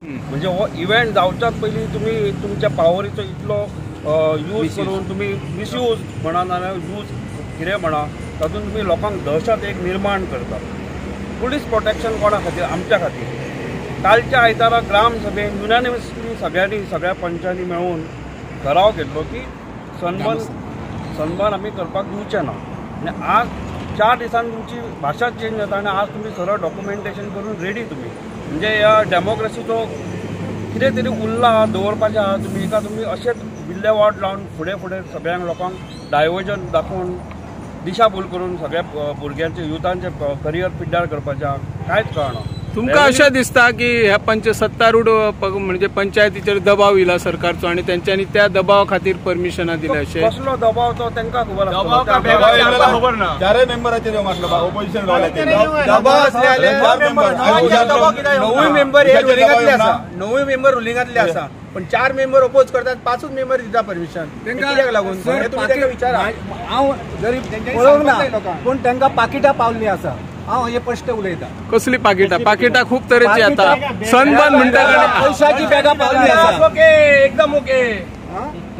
म्हणजे हो इव्हेंट जावच्याच पयलीं तुमी तुमच्या पावरीचो इतलो यूज करून तुमी मिसयूज म्हणा ना यूज कितें म्हणा तातूंत तुमी लोकांक दहशत एक निर्माण करता. पुलीस प्रोटेक्शन कोणा खातीर? आमच्या खातीर. कालच्या आयतारा ग्राम सभेन युनानिमसली सगळ्या पंचांनी मेळून ठराव घेतलो की सन्मान आमी करपाक दिवचे ना. आनी आज 4 दिसान तुमची भाशा चेंज जाता आनी आज तुमी सरळ डॉक्युमेंटेशन करून रेडी तुमी. म्हणजे ह्या डेमोक्रेसीचो कितें तरी उरला दवरपाचें आहा तुमी एका तुमी अशेंच विल्लेवाट लावन फुडें सगळ्यांक लोकांक डायवर्जन दाखोवन दिशाभूल करून सगळ्या भुरग्यांचे युथांचे करियर पिड्ड्यार करपाचें कांयच कळना. तुमकां अशें दिसता की ह्या सत्तारूढ म्हणजे पंचायतीचेर दबाव इला सरकारचो आनी तेंच्यांनी त्या दबावा खातीर परमिशनां दिल्या अशें? कसलो दबाव तो तांकां खबर आसता. खबर ना. 4 मेंबराचेर मारलो ऑपोजिशन नवे मेंबर रुलिंगातले आसा पण 4 मेंबर अपोज करतात 5 मेंबर दिता परमिशन. कित्याक लागून हांव जरी पळोवंक ना पूण तांकां पाकिटां पावल्लीं आसा. हांव हे स्पश्ट उलयतां. कसली पाकिटां खूब तरेची आता सनबर्न म्हणटा पैशाची बॅगां पावल्ली आसा. ओके एकदम ओके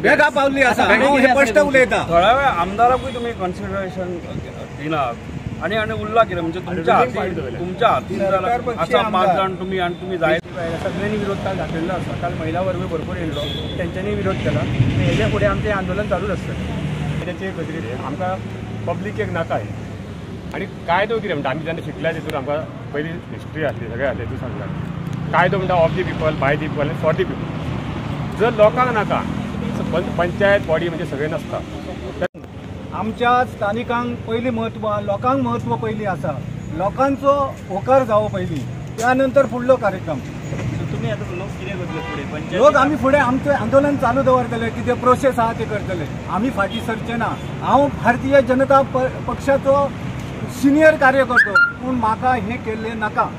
बॅगां पावल्ली आसा. हांव हे स्पश्ट उलयतां. थोड्या वेळ आमदाराकूय तुमी कन्सिडरेशन दिनात आनी उरला कितें म्हणजे तुमच्या हातीन आसा 5 जाण तुमी आनी तुमी जाय सगळ्यांनी विरोध काल दाखयल्लो आसा. काल महिला वर्ग भरपूर येयल्लो तेंच्यांनी विरोध केला. हेजे फुडें आमचें आंदोलन चालूच आसतलें. तेचे खातीर आमकां पब्लीकेक नाका आणि कायदो कितें म्हणटा आमी जेन्ना शिकल्या तितून आमकां पयली हिस्ट्री आसली सगळें आसलें तूं सांगता कायदो म्हणटा of the people by the people for the people. जर लोकांक नाका पंचायत बॉडी म्हणजे सगळें नासता. आमच्या स्थानिकांक पयलीं म्हत्व लोकांक म्हत्व पयलीं आसा. लोकांचो होकार जावो पयलीं त्यानंतर फुडलो कार्यक्रम. तुम्ही आता लोक कितें करतले फुडें? लोक आमी फुडें आमचें आंदोलन चालू दवरतले. कितें प्रोसेस आहा ते करतले. आमी फाटीं सरचे ना. हांव भारतीय जनता पक्षाचो सिनियर कार्यकर्तो पूण म्हाका हे केल्ले नाका.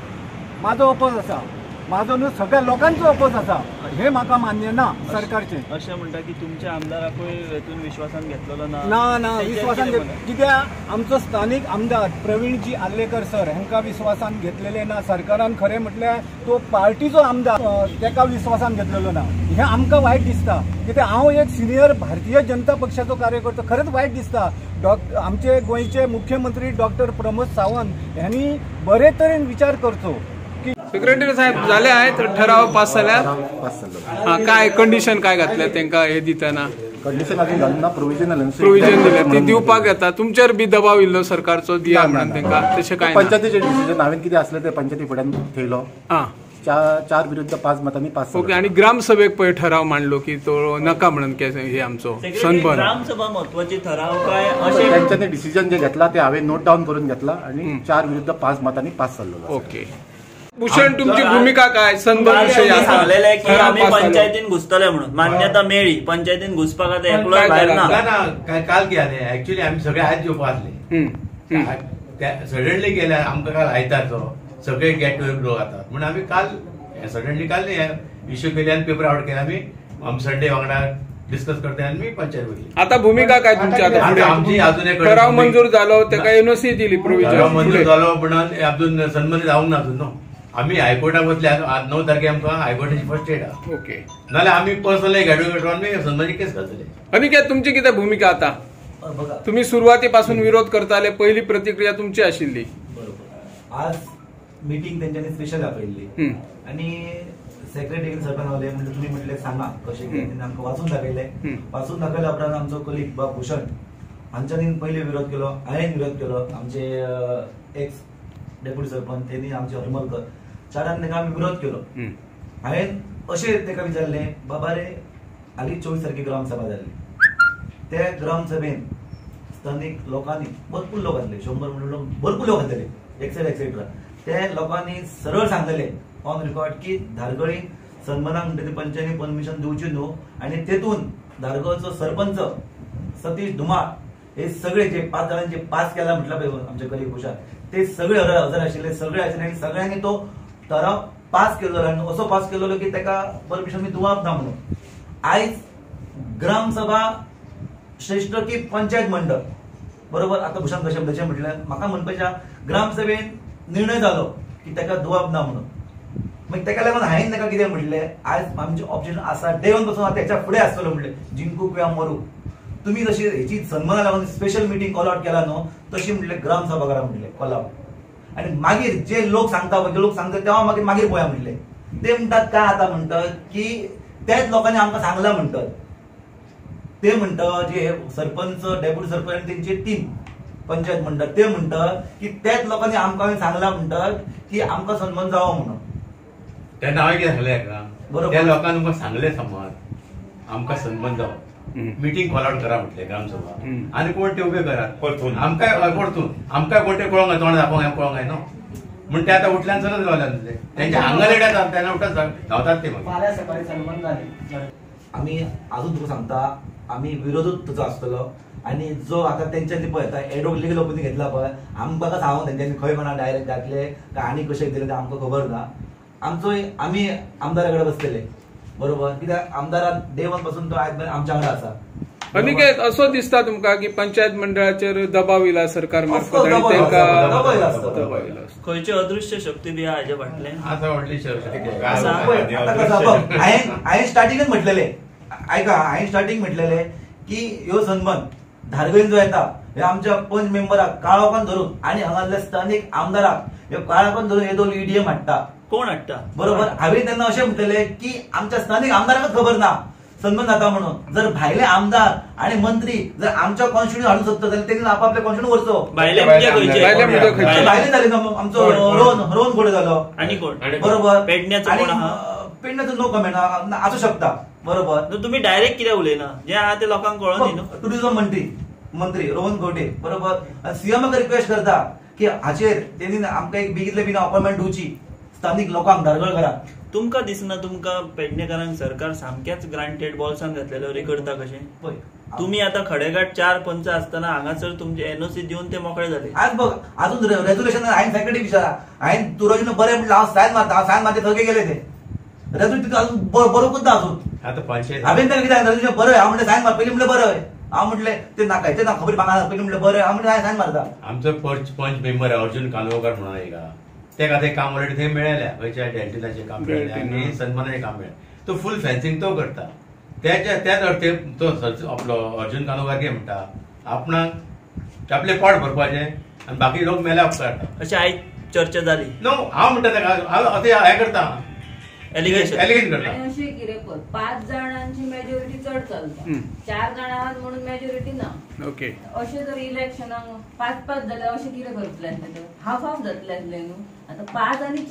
म्हाजो अपोज आसा. म्हाजो न्हू सगळ्या लोकांचो अपोज आसा. हे म्हाका मान्य ना सरकारचें. अशें म्हणटा की तुमच्या आमदाराकूय हेतून विश्वासान घेतलेलो ना विश्वासान कित्याक आमचो स्थानीक आमदार प्रवीणजी आल्लेकर सर हांकां विश्वासान घेतलेले ना. सरकारान खरें म्हटल्यार तो पार्टीचो आमदार ताका विश्वासान घेतलेलो ना. हें आमकां वायट दिसता. कित्याक हांव एक सिनियर भारतीय जनता पक्षाचो कार्यकर्तो. खरेंच वायट दिसता. आमचे गोंयचे मुख्यमंत्री डॉक्टर प्रमोद सावंत हांणी बरे तरेन विचार करचो. सेक्रेटरी साहेब झाले आहेत ठराव पास जाल्यार काय कंडिशन काय घातल्या तांकां हे दितना? कंडिशन अजून घालून ना. प्रोविजन दिले ती दिवपाक येता. तुमचेर बी दबाव इल्लो सरकारचो दिया म्हणून तांकां तशें काय? पंचायतीचें डिसिजन हांवें कितें आसलें ते पंचायती फुड्यान थेयलो. 4 विरुद्ध 5 मतांनी पास. ओके. आणि ग्रामसभेक पळय ठराव मांडलो की तो नका म्हणून हे आमचो सनबर्न. ग्रामसभा महत्वाची ठराव काय अशें त्यांच्यानी डिसिजन जे घेतला ते हांवें नोट डावन करून घेतला आणि 4 विरुद्ध 5 मतांनी पास जाल्लो. ओके. भूषण तुमची भूमिका काय सनबर्न विषयी? सांगलेले की आम्ही पंचायतीन घुसतले म्हणून मान्यता मेळ्ळी. पंचायतीन घुसपाक आता एकलोय भायर ना. काल कितें ऍक्च्युअली आमी सगळे आयज येवपाक आसले. सडनली गेल्यार आमकां काल आयतारचो सगळे गेट टुगेदर लोक जातात म्हणून आमी काल सडनली काल इश्यू केले आनी पेपर आवट केले. आमी संडे वांगडा डिस्कस करता आनी मी पंचायत वयली. आता भूमिका काय तुमची? आमची अजून एक ठराव मंजूर जालो ताका एनओसी दिली प्रोविजन मंजूर जालो पण अजून सन्मान जावंक ना अजून. आम्ही हायकोर्टाक वतले 9 तारखेक आमकां हायकोर्टाची फर्स्ट डेट आहा. ओके. नाल्यार आमी पर्सनल एडवोकेट आमी सन्मानाची केस घालतले. अनिकेत तुमची कितें भूमिका आता? तुम्ही सुरुवातीपासून विरोध करताले. पहिली प्रतिक्रिया तुमची आशिल्ली. बरोबर. आज मीटिंग त्यांच्यानी स्पेशल आपयल्ली आणि सेक्रेटरी सर पावले म्हणजे तुम्ही म्हटले सांगा कशें कितें आमकां वाचून दाखयले. वाचून दाखयल्या उपरांत आमचो कलीग बाब भूषण हांच्यानी पयलीं विरोध केलो. हांवें विरोध केलो. आमचे एक्स डेप्युटी सरपंच त्यांनी आमचे हरमलकर 4 ताका आमी विरोध केलो. हांवें अशें ताका विचारलें बाबा रे हालीं 24 तारखेक ग्रामसभा जाल्ली. त्या ग्रामसभेन स्थानीक लोकांनी भरपूर लोक आसले 100 म्हणून भरपूर लोक आसलेले एक्सेट्रा. त्या लोकांनी सरळ सांगलेले ऑन रेकॉर्ड की धारगळी सन्मानाक म्हणटा ते पंचायती परमिशन दिवची न्हू. आनी तेतून धारगळचो सरपंच सतीश धुमाळ हे सगळे जे 5 जाणांचे पास केला म्हटलं पळय आमचे कलीग भूषण ते सगळे हजर आशिल्ले. सगळे आशिल्ले आनी सगळ्यांनी तो ठराव पास केलो आनी असो पास केलेलो की ताका परमिशन मी दिवप ना म्हणून. आयज ग्रामसभा श्रेष्ठ की पंचायत मंडळ बरोबर. आता भूषण कशें म्हटलें म्हाका म्हणपाचें ग्रामसभेन निर्णय जालो की ताका दुवाप ना म्हणून. मग तेका लागून हांवें ताका कितें म्हटलें, आज आमचें ऑब्जेक्शन आसा डे वन पासून त्याच्या फुडें आसतलो म्हटलें, जिंकूक किंवा मरूक. तुम्ही जशी हेची सन्माना लागून स्पेशल मिटींग कॉल आउट केला न्हू, तशी म्हटलें ग्रामसभा करा म्हटलें कॉल आउट. आणि मागीर जे लोक सांगता तेव्हा मागीर पळया म्हटलें. ते म्हणटात काय आता म्हणतात की त्याच लोकांनी आमकां सांगला म्हणटात. ते म्हणतात जे सरपंच, डेप्युटी सरपंच आणि त्यांची टीम पंचायत म्हणतात, ते म्हणतात की त्याच लोकांनी आमकां सांगला म्हणतात की आमकां सन्मान जावो म्हणून. तेन्ना हांवें कितें सांगलें बरोबर. त्या लोकांनी तुमकां सांगलें समज आमकां सन्मान जावो, मिटींग कॉल आउट करा म्हटलें ग्रामसभा, आनी कोण ते उबे करात परतून आमकां परतून आमकां कोण ते कळोंक तोंड दाखोवंक हें कळोंक न्हू. म्हण ते आतां उठल्यान सगळं जावल्यान तेंच्या हांगा लेट येतात तेन्ना उठत धांवतात ते फाल्यां सकाळी सन्मान जाले. आम्ही अजून तुका सांगता, आम्ही विरोधूच तुजो आसतलो. आणि जो आता त्यांच्यानी पळय एडवोकेट लिगल ओपिनियन घेतला पळय, आमकां सांगून त्यांच्यानी खंय कोणा डायरेक्ट घातले काय आनी कशें दिले ते आमकां खबर ना. आमचो आमी आमदारा कडेन बसलेले बरोबर, कित्याक आमदारान डे वन पासून तो आयज आमच्या वांगडा आसा. अनिकेत, असो दिसता तुमकां की पंचायत मंडळाचेर दबाव इला सरकार मार्फत दबाव आणि इला तांकां आसता. खंयची अदृश्य शक्ती बी हाजे फाटल्यान आतां व्हडली हांवें स्टार्टिंगच म्हटलेले, ऐका हांवें स्टार्टिंग म्हटलेले की ह्यो सन्मान धारवेन जो येता हे आमच्या पंच मेंबराक काळोखान धरून आणि हांगासल्या स्थानिक आमदाराक ह्यो काळोखान धरून येदो ईडीएम हाडटा. कोण हाडटा बरोबर. हांवें तेन्ना अशें म्हटलेले की आमच्या स्थानिक आमदाराकच खबर ना सन्मान जाता म्हणून. जर भायले आमदार आणि मंत्री जर आमच्या कॉन्स्टिट्यूशन हाडूंक सोदता जाल्यार तेणी आपापल्या कॉन्स्टिट्यूशन वरचो. भायले म्हणजे खंयचे? भायले जाले ना आमचो रोहन घोडे जालो आणि कोण बरोबर. पेडण्याचो कोण आहा? पेडण्याचो नो कमेंट आसूं शकता बरोबर. तुम्ही डायरेक्ट कित्याक उलयना, जे आहा ते लोकांक कळोनी न्हू. टुरिझम मंत्री रोहन घोटे बरोबर सीएमाक रिक्वेस्ट करता की हाचेर तेणी आमकां एक बेगीतल्या बेगीन अपॉइंटमेंट दिवची स्थानिक लोकांक धारगळ करा. तुमकां दिसना तुमकां पेडणेकारांक सरकार सामकेच ग्रांटेड बॉल्सान घातलेलो रे करता कशें? पळय तुम्ही आता खडेघाट 4 पंच असताना हांगासर तुमचे एनओसी दिवन ते मोकळे झाले. आज बघ अजून रेझोल्युशन हांवें सेक्रेटरी विचारा, हांवें तुरोजीन बरें म्हटलं हांव सायन मारते थंय गेले ते रेझोल्युशन अजून बरोवंकूच ना अजून. आता पंचायत हांवें ताका कितें रेझोल्युशन बरें हांव म्हणलें सायन मार पयलीं म्हणलें बरें, हांव म्हटलें ते नाका ते ना खबर म्हाका पयलीं म्हणलें बरें, हांव म्हणलें हांवें सायन मारता. आमचो पंच मेंबर अर्जुन कानोकर म्हणून एक तेका ते काम ऑलरेडी थंय मेळयल्या, खंयच्या डेंटिलाचें काम मेळयलें आनी सन्मानाचें काम मेळ्ळें. तो फूल फेन्सिंग तो करता. त्याच अर्थेन तो आपलो अर्जुन कानोकर कितें म्हणटा, आपणाक आपले पोट भरपाचें आनी बाकी लोक मेल्या उपकारता अशी आयज चर्चा जाली नो. हांव म्हणटा तेका ते हें करता एलिगेशन करता. अशें कितें पळय 5 जाणांची मेजॉरिटी चड चलता, 4 जाणां आहात म्हणून मेजॉरिटी ना. ओके. अशें जर इलेक्शनाक 5-5 जाल्यार अशें कितें करतले आसले, हाफ जातले आसले न्हू. आता 5 आणि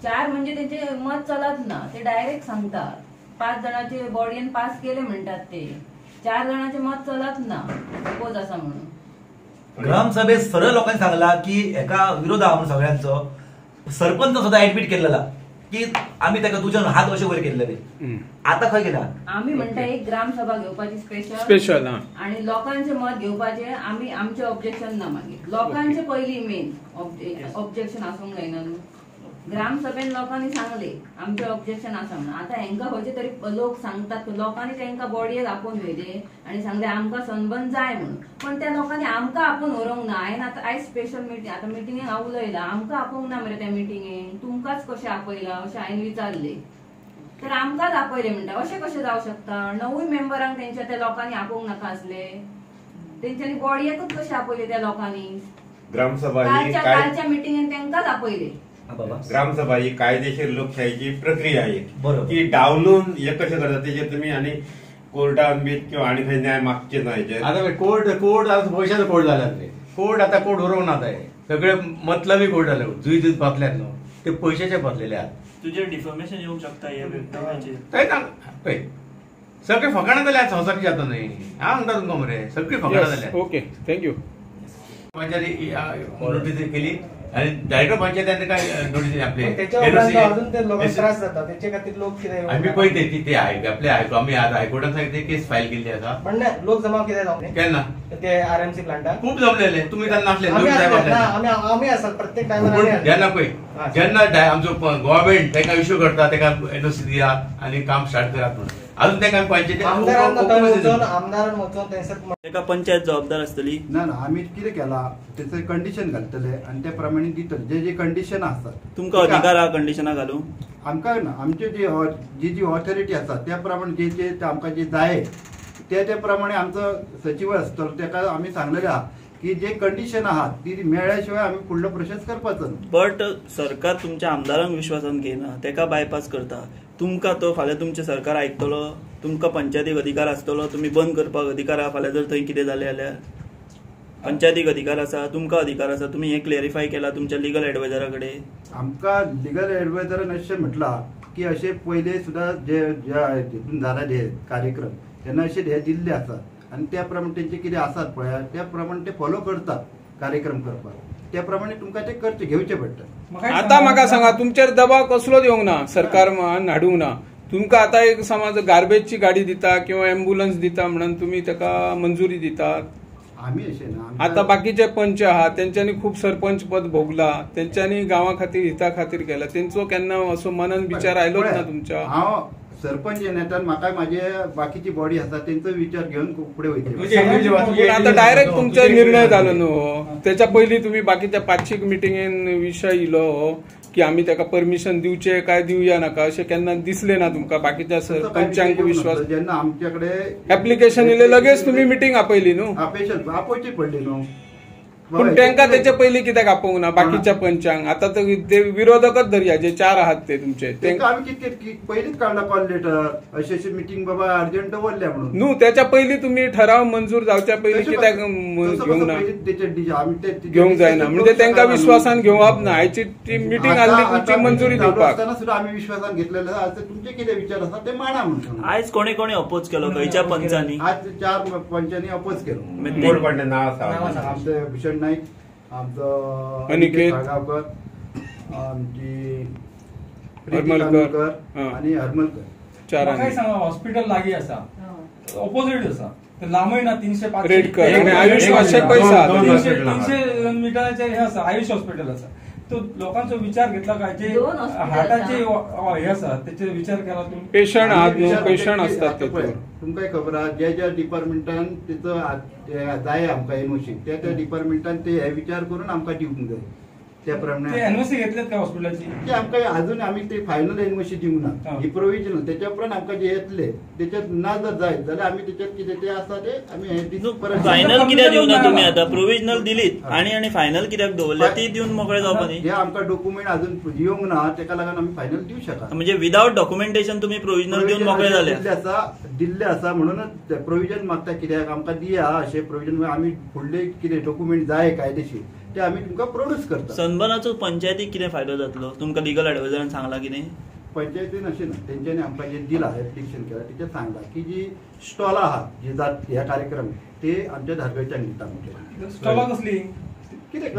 4 म्हणजे तेंचे मत चलत ना, ते डायरेक्ट सांगतात 5 जाणांचे बॉडीन पास केले म्हणतात ते, 4 जाणांचे मत चलत ना सपोज असा म्हणून. ग्रामसभेत सरळ लोकांनी सांगला की एका विरोध आहा म्हणून सगळ्यांचो. सरपंच सुद्धा ऍडमिट केलेला की आम्ही त्याका तुझ्या हात अशे वयर केल्ले. आता खंय गेला आम्ही म्हणता एक ग्रामसभा घेवपाची स्पेशल आणि लोकांचे मत घेवपाचे. आम्ही आमचे ऑब्जेक्शन ना मागीर लोकांचे पहिली मेन ऑब्जेक्शन आसूंक जायना न्हू. ग्रामसभेन लोकांनी सांगले आमचे ऑब्जेक्शन आसा म्हणून. आता हेंका खंयचे तरी लोक सांगतात, लोकांनी तेंका बॉडयेक आपोवन व्हेले आणि सांगले आमकां सन्मान जाय म्हणून. पण त्या लोकांनी आमकां आपोवन व्हरूंक ना. हांवें आतां आयज स्पेशल मिटींग आता मिटिंगेक हांव उलयला, आमकां आपोवंक ना मरे त्या मिटिंगेक, तुमकांच कशें आपयला अशें हांवें विचारले. तर आमकांच आपयले म्हणटा अशें कशें जावं शकता. 9 मेंबरांक तेंच्या त्या लोकांनी आपोवंक नाका आसले, तेंच्यांनी बॉडयेकूच कशें आपयले त्या लोकांनी. ग्रामसभा कालच्या मिटिंगेन तेंकांच आपयले. ग्रामसभा ही कायदेशीर लोकशाहीची प्रक्रिया आहे ती डावलून हे कशें करता तेजेर तुमी आनी कोर्टान बी किंवा आनी खंय न्याय मागचे ना हेचेर. आता कोर्ट आता पयशाचो कोर्ट जाल्यात रे. कोर्ट आता कोर्ट उरोवंक ना ते सगळे मतलबी कोर्ट जाले. जुय पातल्यात न्हू ते पयशाचे पातलेले आहात. तुजेर डिफॉर्मेशन येवंक शकता हे व्यक्तीचेर. काय ना पळय सगळे फकाणां जाल्यात संवसाराची जाता न्हय. हांव म्हणटा तुमकां मरे सगळी फकाणां जाल्यात. Okay thank you. पंचायती नोटीस केली आणि डायरेक्टर पंचायतीने काय नोटीस आपले त्रास जाता त्याच्या खातीर लोक कितें आम्ही पळयते ते आपले आम्ही आज हायकोर्टान सांगितले केस फायल केल्ली आसा. पण लोक जमा कितें जावं केन्ना ते आरएमसी प्लांटाक खूप जमलेले. तुम्ही त्यांना नासले आम्ही आसात प्रत्येक टायमार. जेन्ना पळय जेन्ना आमचो गव्हर्नमेंट ताका इश्यू करता ताका एनओसी दियात आणि काम स्टार्ट करात म्हणून अजून त्या काय पंचायती एका पंचायत जबाबदार असतली ना ना आम्ही कितें केला त्याचे कंडिशन घालतले आणि त्या प्रमाणे दितले जे जे कंडिशन असतात तुमका अधिकार हा कंडिशना घालू आमकां ना आमचे जी ऑथॉरिटी आसा त्या प्रमाणे जे आमकां जे जाय त्या प्रमाणे आमचो सचिव आसतलो ताका आमी सांगलेले आहा की जे कंडिशन आहात ती मेळ्ळ्याशिवाय आम्ही पुढलो प्रोसेस करपाचो ना. बट सरकार तुमच्या आमदारांक विश्वासान घेयना तेका बायपास करता. तुमकां तो फाल्यां तुमचें सरकार आयकतलो तुमकां पंचायतीक अधिकार आसतलो तुम्ही बंद करपाक अधिकार आहा फाल्यां जर थंय कितें जालें जाल्यार पंचायतीक अधिकार आसा तुमकां अधिकार आसा तुम्ही हे क्लॅरिफाय केला तुमच्या लिगल एडवायझरा कडेन. आमकां लिगल एडवायझरान अशें म्हटलां की अशें पयले सुद्दां जे हितून जाला जे कार्यक्रम तेन्ना अशे हे दिल्ले आसात आणि त्या प्रमाणे त्यांचे कितें आसात पळय त्या प्रमाणे ते फॉलो करतात कार्यक्रम करपाक त्या प्रमाणे तुमकां ते करचे घेवचे पडटा. आता म्हाका सांगा तुमचेर दबाव कसलोच येवंक ना सरकार हाडूंक ना. तुमकां आतां एक समज गार्बेजची गाडी दिता किंवा एम्ब्युलन्स दिता म्हणून तुम्ही ताका मंजुरी दितात. आम्ही अशें ना आता बाकीचे पंच आहात त्यांच्यानी खूप सरपंच पद भोगला त्यांच्यानी गावा खातीर हिता खातीर केला त्यांचो केन्ना असो मनान विचार आयलोच ना तुमच्या. हांव सरपंच नेत्यान म्हाका माझे बाकीची बॉडी आसा तेंचो विचार घेवन फुडें वयतले. आता डायरेक्ट तुमचो निर्णय जालो न्हू त्याच्या पयलीं तुम्ही बाकीच्या पांचशीक मिटिंगेन विशय इलो की आम्ही ताका परमिशन दिवचे काय दिवया नाका अशें केन्ना दिसले ना तुमकां बाकीच्या सरपंचांक विश्वास जेन्ना आमचे कडेन ऍप्लिकेशन येयलें लगेच तुम्ही मिटिंग आपयली न्हू आपोवची पडली न्हू. पण तांकां तेच्या पयलीं कित्याक आपोवंक ना बाकीच्या पंचांक. आता ते विरोधकच धरया जे 4 आहात ते तुमचे तांकां आमी कितके पयलींच काडला कॉल लेटर अशी मिटिंग बाबा अर्जंट दवरल्या म्हणून न्हू त्याच्या पयलीं तुम्ही ठराव मंजूर जावच्या पयलीं कित्याक घेवंक ना घेवंक जायना म्हणजे तांकां विश्वासान घेवप ना. आयची ती मिटिंग आसली तुमची मंजुरी दिवपाक सुद्दां आमी विश्वासान घेतलेले आसा. तुमचे कितें विचार आसा ते मांडा म्हणून. आयज कोणी कोणी अपोज केलो खंयच्या पंचांनी आज 4 पंचांनी अपोज केलो. आमचे भूषण नाईक आमचो अनिकेत साळगांवकर आमची हरमलकर आणि हरमलकर. काय सांगा हॉस्पिटल लागीं आसा ऑपोजिट आसा लांबय ना 300-500 रेडकर आणि आयुष 300 मिटराचेर हे आसा आयुष हॉस्पिटल आसा. तो लोकांचो विचार घेतला काय जे हार्टाचे हे आसा तेचे विचार केला तुम्ही. पेशंट आहात न्हू पेशंट असतात ते तुमकां खबर आहा ज्या डिपार्टमेंटान तिचो जाय आमकां एनओसी त्या डिपार्टमेंटान ते हे विचार करून आमकां दिवंक जाय त्या प्रमाणे. एनओसी घेतलेत का हॉस्पिटलाची ते आमकां अजून आमी ते फायनल एनओसी दिवंक ना ही प्रोविजनल त्याच्या उपरांत आमकां जे येतले त्याच्यात ना जर जाय जाल्यार आमी त्याच्यात कितें ते आसा ते आमी फायनल कित्याक दिवना तुम्ही आता प्रोविजनल दिलीत आणि फायनल कित्याक दवरल्या ती दिवन मोकळे जावपानी. हे आमकां डॉक्युमेंट अजून येवंक ना तेका लागून आमी फायनल दिवं शकता. म्हणजे विदाउट डॉक्युमेंटेशन तुम्ही प्रोविजनल दिवन मोकळे झाले दिल्ले आसा म्हणूनच प्रोविजन मागता कित्याक आमकां दिया अशें प्रोविजन आमी फुडले कितें डॉक्युमेंट जाय कायदेशीर ते आमी तुमकां प्रोड्यूस करता. सनबर्नाचो पंचायतीक कितें फायदो जातलो तुमकां लिगल एडवायझरान सांगला कितें. पंचायतीन अशें ना तेंच्यांनी आमकां जे दिला एप्लिकेशन केला तेचेर सांगला की जी स्टॉलां आहात जे जात ह्या कार्यक्रम ते आमच्या धारगळच्यांक दिता म्हणजे. स्टॉलां कसली कितें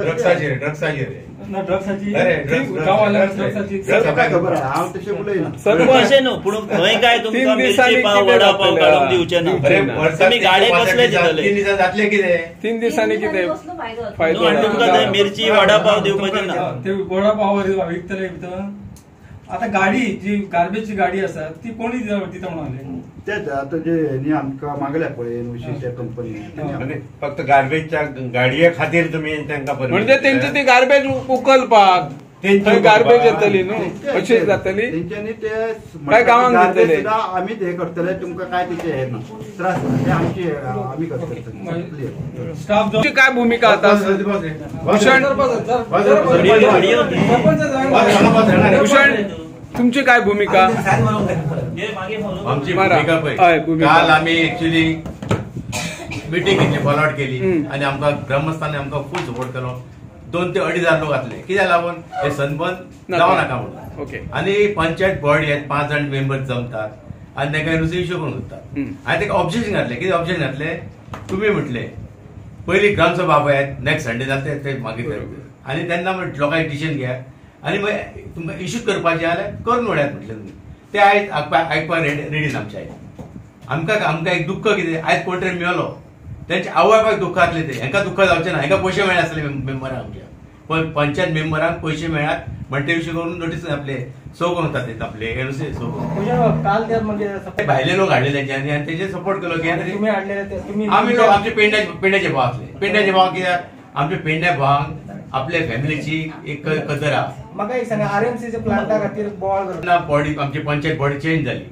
खबर आहा हांव तशें उलयना अशें न्हू पूण खंय काय तुमकां मिरची पाव वडा पाव काडून दिवचे ना तुमी गाडे कसले दितले 3 दिसां जातले कितें 3 दिसांनी कितें फायदो तुमकां थंय मिरची वडा पाव दिवपाचे ना ते वडा पाव विकतले भितर. आता गाडी जी गार्बेजची गाडी आसा ती कोणी दिता म्हणाले तेच आता जे आमकां मागल्या पळय एनओसी त्या कंपनी फक्त गार्बेजच्या गाडये खातीर तुम्ही तांकां म्हणजे तेंची ती गार्बेज उखलपाक थंय गार्बेज येतली न्हू अशी जातली तेंच्यांनी ते काय गांवांक दितले आमी हे करतले तुमकां काय तिचे हे ना त्रास ते आमची आमी करतले. तुमची काय भूमिका आता भूषण तुमची काय भूमिका. आमची भूमिका काल आम्ही ऍक्च्युली मिटिंग घेतली फॉलोआउट केली आणि आमकां ग्रामस्थांनी आमकां फूल सपोर्ट केलो. 2 ते 2.5 हजार लोक घातले कित्याक लागून हे सनबर्न जावं नाका म्हणून. आणि पंचायत बॉडी आहेत 5 जाण मेंबर जमतात आणि तांकां नुसतें इश्यू करून दितात. हांवें ताका ऑब्जेक्शन घातलें कितें ऑब्जेक्शन घातलें तुमी म्हटलें पयली ग्रामसभा पळयात नेक्स्ट संडे जाता ते मागीर आनी तेन्ना लोकांचे डिसिजन घ्या आनी मागीर तुमकां इश्यू करपाचें जाल्यार करून वळ्यात म्हटलें तुमी. ते आयज आयकपाक रेडी ना आमचे आयज. आमकां एक दुख्ख कितें आयज कोण तरी मेलो त्यांचे आवयबापाक दुख्ख जातले ते हांकां दुख्ख जावचें ना. हांकां पयशे मेळ्ळे आसले मेंबरांक आमच्या पण पंचायत मेंबरांक पयशे मेळ्ळ्यात म्हणटे विशीं करून नोटीस आपले म्हणतात ते आपले एनओसी सो काल त्या म्हणजे भायले लोक हाडले त्यांच्यानी आणि त्याचे सपोर्ट केलो की तुम्ही हाडलेले तुम्ही आम्ही लोक आमचे पेंड्याचे भाव असले पेंड्याचे भाव कित्याक आमच्या पेंड्या भावांक आपल्या फॅमिलीची एक कदर हा. म्हाका एक सांगा आरएमसीच्या प्लांटा खातीर बॉल बॉडी आमची पंचायत बॉडी चेंज झाली.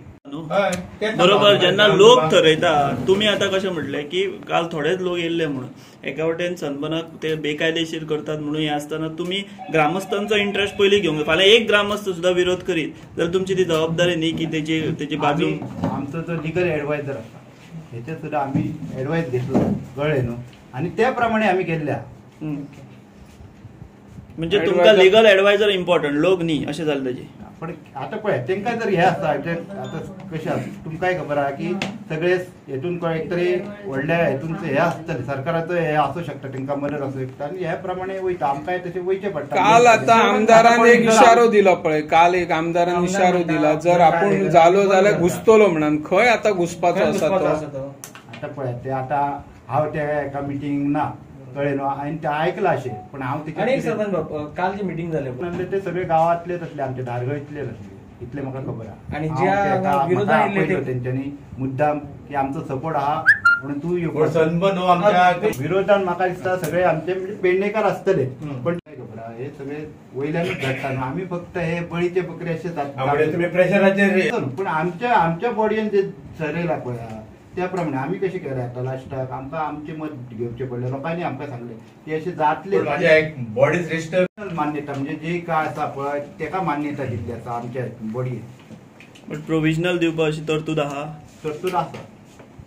बरोबर जेन्ना लोक ठरयता तुम्ही आता कशें म्हटलें की काल थोडेच लोक येयल्ले म्हणून एका वटेन सनबर्नाक ते बेकायदेशीर करतात म्हणून हे आसतना तुम्ही ग्रामस्थांचो इंटरेस्ट पयलीं घेवंक फाल्यां एक ग्रामस्थ सुद्धा विरोध करीत जाल्यार तुमची ती जबाबदारी न्ही की तेजी बाजू. आमचो जो लिगल एडवायझर आसा हेचे सुद्धा आम्ही एडवायस घेतलो कळ्ळे न्हू आणि त्या प्रमाणे आम्ही केल्ल्या. म्हणजे तुमकां लिगल एडवायझर इम्पॉर्टंट लोक न्ही अशें जालें तेजें. पण आता पळय तेंकां जर हे आसा आता कशें आसा तुमकांय खबर आहा की सगळे हेतून एक तरी व्हडल्या हेतून हे आसतले सरकाराचो हे आसूं शकता तेंकां मदत आसूं शकता आणि ह्या प्रमाणे वयता आमकांय तशें वयचें पडटा. काल आता आमदारान एक इशारो दिलो पळय काल एक आमदारान इशारो दिला जर आपूण जालो जाल्यार घुसतलो म्हणून खंय आता घुसपाचो आसा तो. आता पळय ते आता हांव त्या एका मिटींग ना कळ्ळें न्हू हांवें ते आयकलां अशें पण हांव काल जी मिटींग जाली ते सगळे गांवांतलेच असले आमचे धारगळीतलेच असले इतले म्हाका खबर आहा. आणि ज्या विरोधात तेंच्यांनी मुद्दाम की आमचो सपोर्ट आहा म्हणून तूं सनबर्न हो आमच्या विरोधान म्हाका दिसता सगळे आमचे म्हणजे पेडणेकार आसतले पण खबर आहा हे सगळे वयल्यानूच घडटा न्हू आमी फक्त हे बळीचे बकरे अशें तुम्ही प्रेशराचेर पण आमच्या बॉडीन जे चलयला पळय त्या प्रमाणे आम्ही कशें केलें आतां लास्टाक आमकां आमचें मत घेवचें पडलें लोकांनी आमकां सांगलें की अशें जातलें बॉडी श्रेष्ठ मान्यता म्हणजे जे काय आसा पळय तेका मान्यता दिल्ली आसा आमच्या बॉडीन. बट प्रोविजनल दिवपा अशी तरतूद आहा तरतूद आसा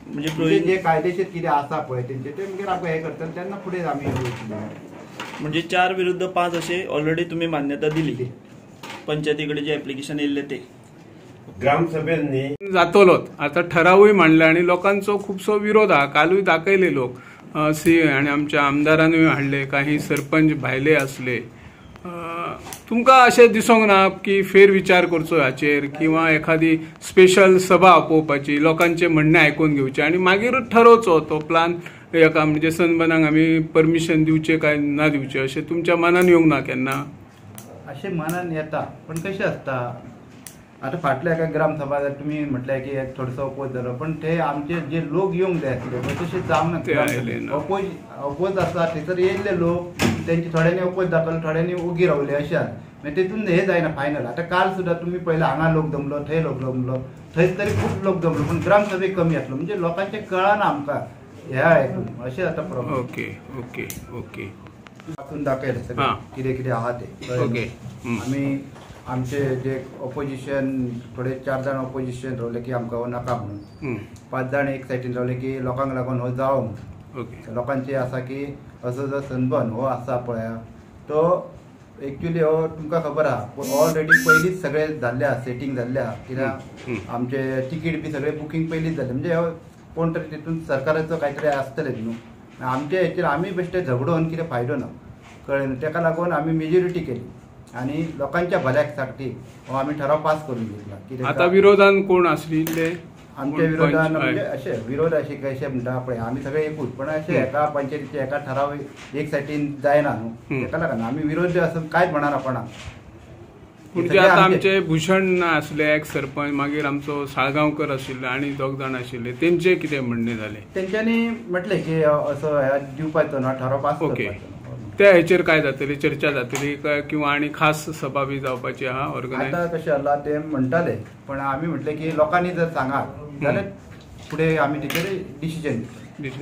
म्हणजे जे कायदेशीर कितें आसा पळय तेंचे ते मागीर आमकां हे करतले तेन्ना फुडें आमी म्हणजे 4-5 अशें ऑलरेडी तुमी मान्यता दिली पंचायती कडेन जे एप्लिकेशन येयल्ले ते ग्रामसभेनी जातलोच आता ठरावूय मांडले आणि लोकांचो खूपसो विरोध हा कालूय दाखयले लोक सी आणि आमच्या आमदारांनी हाडले काही सरपंच भायले असले. तुमकां अशें दिसोंक ना की फेर विचार करचो हाचेर किंवा एखादी स्पेशल सभा आपोवपाची लोकांचे म्हणणे आयकून घेवचे आणि मागीरूच ठरवचो तो प्लान एका म्हणजे सनबर्नाक आमी परमिशन दिवचे काय ना दिवचे अशें तुमच्या मनान येवंक ना केन्ना. अशें मनान येता पण कशें आसता आता फाटल्या एका ग्रामसभा तुम्ही म्हटल्यार की एक थोडसो अपोज जालो पण ते आमचे जे लोक येवंक जाय आसले तशें जावंक ना. अपोज आसा थंयसर येयल्ले लोक तेंचे थोड्यांनी अपोज दाखयलो थोड्यांनी ओगी रावले अशें मागीर तेतून हे जायना फायनल. आता काल सुद्धा तुम्ही पयला हांगा लोक जमलो थंय लोक जमलो थंयच तरी खूब लोक जमलो पण ग्रामसभेक कमी आसलो म्हणजे लोकांचे कळना आमकां ह्या आयकून अशें जाता प्रॉब्लेम. ओके ओके ओके वाचून दाखयलें सगळें कितें कितें आहा ते. ओके आमी आमचे जे ऑपोजिशन थोडे 4 जाण ऑपोजिशन रावले की आमकां हो नाका म्हणून 5 जाण एक सायडीन रावले की लोकांक लागून हो जावो म्हणून. लोकांचे आसा की असो जो सनबर्न हो आसा पळय तो एक्चुअली हो तुमकां खबर आहा ऑलरेडी पयलींच सगळे जाल्ले आहा सेटींग जाल्ले आहा कित्याक आमचे तिकीट बी सगळे बुकींग पयलींच जाल्ले म्हणजे हो कोण तरी तितून सरकाराचो कांय तरी आसतलेच न्हू. आमच्या हेचेर आमी बेश्टे झगडोवन कितें फायदो ना कळ्ळें न्हू. तेका लागून आमी मेजॉरिटी केली आणि लोकांच्या भल्याक साठी हो आम्ही ठराव पास करून घेतला. आता विरोधान कोण आसले आमच्या विरोधान म्हणजे असे विरोध असे कशे म्हणटा पळय आमी सगळे एकूच पण असे एका पंचायतीचे एका ठराव एक सायडीन जायना न्हू तेका लागून आमी विरोध असं कांयच म्हणना कोणाक. आता आमचे भूषण आसले एक सरपंच मागीर आमचो साळगांवकर आशिल्ले आणि 2 जाण आशिल्ले तेंचे कितें म्हणणे जाले. तेंच्यांनी म्हटले की असो दिवपाचो ना ठराव पास करपाचो. त्या हेचेर काय जातली चर्चा जातली किंवा आणि खास सभा बी जावपाची आहा ऑर्गनायज. आता कशें आसला ते म्हणटाले पण आमी म्हटले की लोकांनी जर सांगात जाल्यार फुडें आमी तेचेर डिसिजन.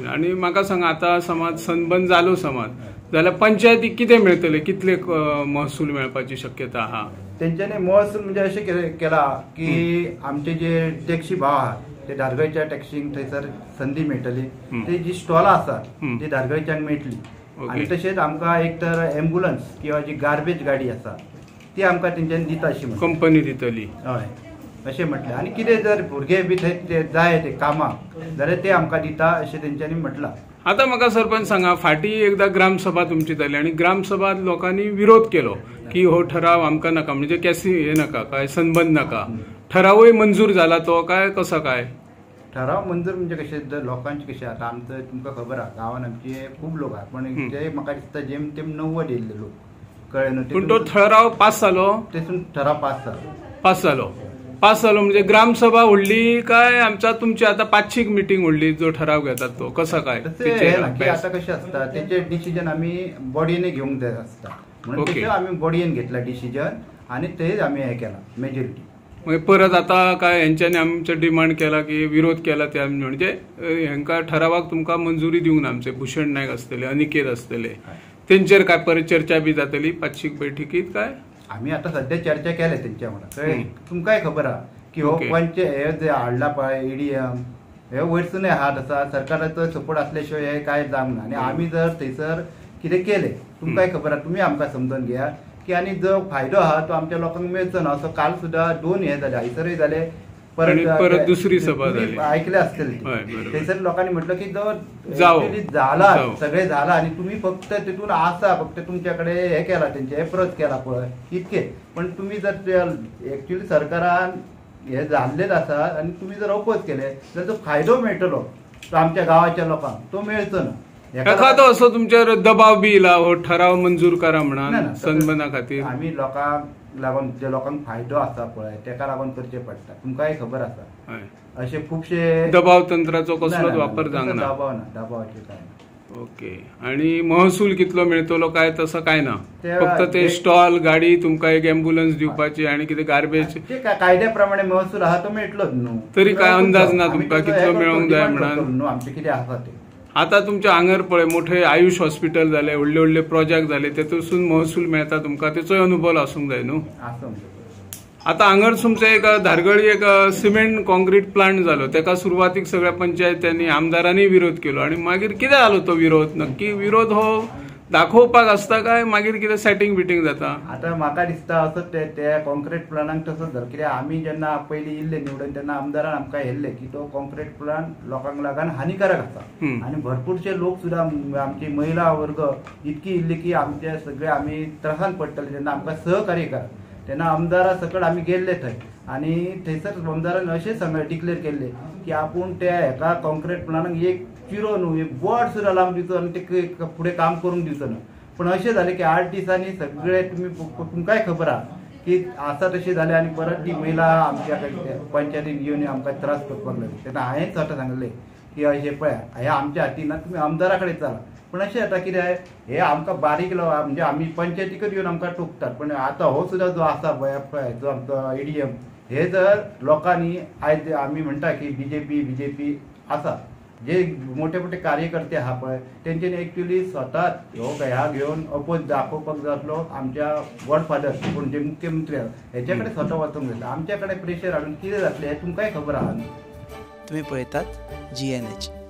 आणि म्हाका सांगा आता समज सनबर्न जालो समज जाल्यार पंचायतीक कितें मेळटले कितले महसूल मेळपाची शक्यता आहा. तेंच्यांनी महसूल म्हणजे अशें केला की आमचे जे टॅक्सी भाव आहा ते धारगळच्या टॅक्सीक थंयसर संदी मेळटली. ते जी स्टॉलां आसात ती धारगळच्यांक मेळटली आणि तशेंच आमकां एक तर एम्ब्युलन्स किंवा जी गार्बेज गाडी आसा ती आमकां तेंच्यांनी दिता अशी कंपनी दितली. हय अशें म्हटलें. आनी कितें जर भुरगे बी थंय जाय ते कामाक जाल्यार ते आमकां दिता अशें तेंच्यांनी म्हटलां. आता म्हाका सरपंच सांगा फाटी एकदा ग्रामसभा तुमची जाली आणि ग्रामसभात लोकांनी विरोध केलो की हो ठराव आमकां नाका म्हणजे कॅसी हे नाका काय सनबर्न नाका. ठरावूय मंजूर जाला तो काय कसो काय. ठराव मंजूर म्हणजे कशें लोकांचे कशें आतां आमचं तुमकां खबर आहा गांवांत आमचे खूब लोक आहा पण ते म्हाका दिसता जेम तेम 90 येयल्ले लोक कळ्ळें न्हू. पूण तो ठराव पास जालो. तेतून ठराव पास जालो. पास जालो म्हणजे ग्रामसभा व्हडली काय आमचा तुमची आता पाक्षिक मिटींग व्हडली जो ठराव घेतात तो कसा काय. आता कशें आसता तेचे डिसिजन आमी बॉडीने घेवंक जाय आसता म्हणून तेचे आमी बॉडीन घेतला डिसिजन आनी तेच आमी हें केला मेजॉरिटी. म्हणजे परत आता काय हेंच्यांनी आमचो डिमांड केला की विरोध केला ते म्हणजे हेंका ठरावाक तुमकां मंजुरी दिवंक ना. आमचे भूषण नायक आसतले अनिकेत आसतले तेंचेर काय परत चर्चा बी जातली पाक्षिक बैठकीत काय. आमी आतां सध्या चर्चा केल्या तेंच्या वांगडा. तुमकांय खबर आहा की हो पंच हे जे हाडला पळय EDM हे वयरसून हात आसा सरकाराचो सपोर्ट असल्या शिवाय हे काय जावंक ना. आनी आमी जर थंयसर कितें केलें तुमकांय खबर आहा तुमी आमकां समजून घेया की आनी जो फायदो आहा तो आमच्या लोकांक मेळचो ना. असो काल सुद्धा 2 हे जाले आयसरय जाले परत दुसरी सभा झाली ऐकले असतील थंयसर लोकांनी म्हटलं की जो झाला सगळे झाला आणि तुम्ही फक्त तिथून आसा फक्त तुमच्याकडे हे केला त्यांचे अप्रोच केला पळय इतके. पण तुम्ही जर ऍक्च्युली सरकारान हे जाल्लेच आसा आणि तुम्ही जर अपोज केले तर जो फायदो मेळटलो तो आमच्या गावाच्या लोकांक तो मेळचो ना. एखादो असो तुमच्यावर दबाव बी इला हो ठराव मंजूर करा म्हणून सन्माना खातीर. आमी लोकांक लागून जे लोकांक फायदो आसा पळय तेका लागून करचे पडटा. तुमकांय खबर आसा असे खुबशे दबाव तंत्राचो कसलोच वापर जावंक ना. दबावाचे काय ना. ओके. आणि महसूल कितलो मेळटलो काय तसं काय ना. फक्त ते स्टॉल गाडी तुमकां एक एम्ब्युलन्स दिवपाची आणि कितें गार्बेज कायद्या प्रमाणे महसूल आहा तो मेळटलोच न्हू. तरी काय अंदाज ना तुमकां कितलो मेळोंक जाय म्हणून. आमचे कितें आसा ते आता तुमच्या हांगर पळय मोठे आयुष हॉस्पिटल जाले व्हडले व्हडले प्रोजेक्ट जाले तेतून महसूल मेळटा तुमकां तेचोय अनुभव आसूंक जाय न्हू. आता हांगर तुमचो एक धारगळी एक सिमेंट कॉन्क्रीट प्लांट जालो तेका सुरवातीक सगळ्या पंचायत्यांनी आमदारांनी विरोध केलो आणि मागीर कितें जालो तो विरोध. नक्की विरोध हो दाखोवपाक आसता काय मागीर कितें सेटिंग बिटिंग जाता. आता म्हाका दिसता असो ते कॉन्क्रीट प्लांटाक तसोच जालो कित्याक आमी जेन्ना पयलीं इल्ले निवडून तेन्ना आमदारान आमकां हेल्ले की तो कॉन्क्रीट प्लांट लोकांक लागून हानिकारक आसा आनी भरपूरशे लोक सुद्दां आमची महिला वर्ग इतकी इल्ली की आमचे सगळे आमी त्रासान पडटले जेन्ना आमकां सहकार्य करा तेन्ना आमदारा सकट आमी गेल्ले थंय आनी थंयसर आमदारान अशें डिक्लेअर केल्ले की आपूण त्या हेका कॉन्क्रीट प्लांटाक एक चिरो न्हू एक बोर्ड सुद्दां लावन दिवचो आनी ते फुडें काम करूंक दिवचो ना. पण अशें जालें की 8 दिसांनी सगळे तुमकांय खबर आहा की आसा तशें जालें आनी परत ती महिला आमच्या पंचायतीन येवन आमकां त्रास करपाक लागली. तेन्ना हांवें स्वता सांगलें की अशें पळया हे आमच्या हातीन ना तुमी आमदारा कडेन चला. पण अशें जाता कितें हे आमकां बारीक म्हणजे आमी पंचायतीकच येवन आमकां टोकतात. पण आतां हो सुद्दां जो आसा पळय जो आमचो EDM हे जर लोकांनी आयज आमी म्हणटा की बीजेपी आसा जे मोठे मोठे कार्यकर्ते आहा पळय तेंच्यांनी एक्च्युअली स्वता ह्या घेवन अपोज दाखोवपाक जाय आसलो आमच्या गॉडफादर पूण जे मुख्यमंत्री आहा हेच्या कडेन स्वता वचूंक जाय. आमच्या कडेन प्रेशर हाडून कितें जातलें हें तुमकांय खबर आहा. तुम्ही पळयतात GNH.